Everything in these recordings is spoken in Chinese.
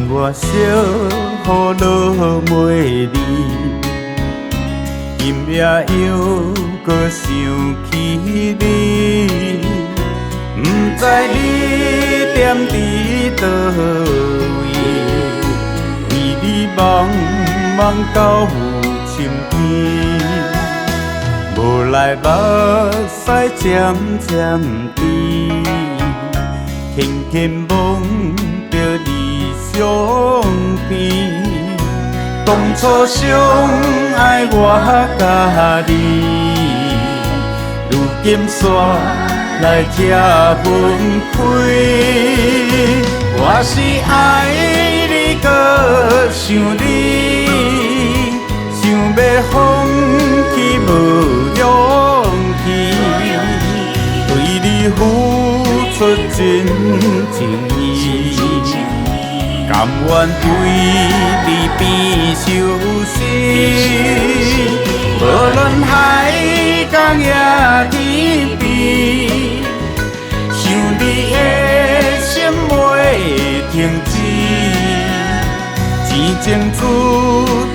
我小雨落袂离，今夜又搁想起你，不知你踮伫倒位，为你茫茫到有深天，无来目屎渐渐滴，轻轻望着你相片。当初相爱我甲你，如今煞来拆分开。我是爱你，搁想你，想要放弃无勇气，为你付出真情意。甘愿对你变相思，无论海角也天边，想你的心袂停止，情情注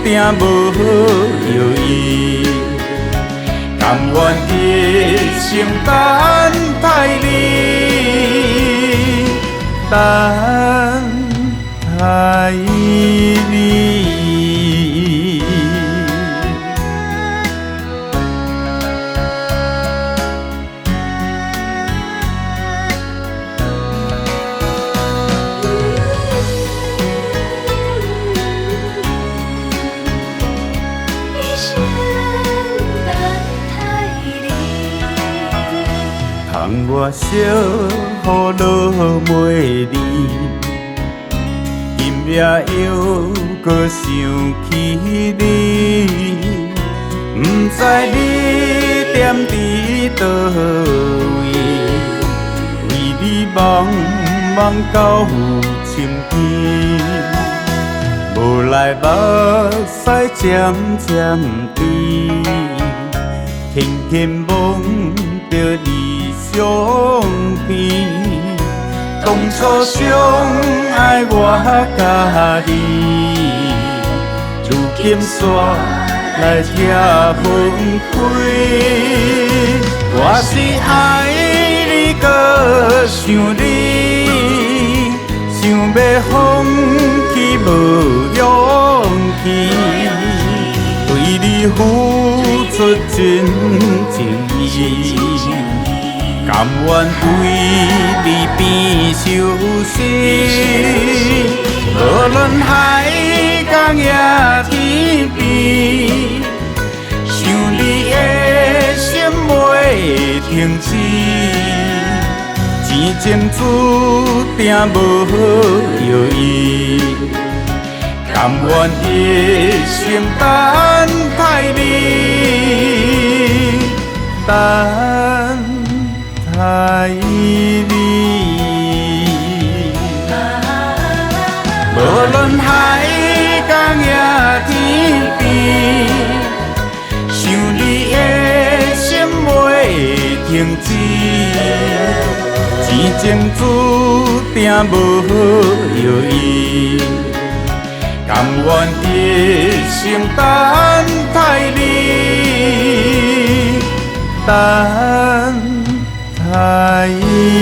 定无药医，甘愿一生等待你，爱你。窗外小雨落袂离，今夜又搁想起你，不知你踮伫倒位，为你茫茫到有深天，无来目屎渐渐滴，轻轻望着你相片。当初相爱我甲你，如今煞来拆分开。我是爱你，搁想你，想要放弃无勇气，为你付出真情意。甘愿对你变相思，无论海角也天边，想你的心袂停止，情情注定无药医，甘愿一生等待你，爱你，无论海角也天边，想你的心袂停止，情情注定无药医，甘愿一生等待你，爱你。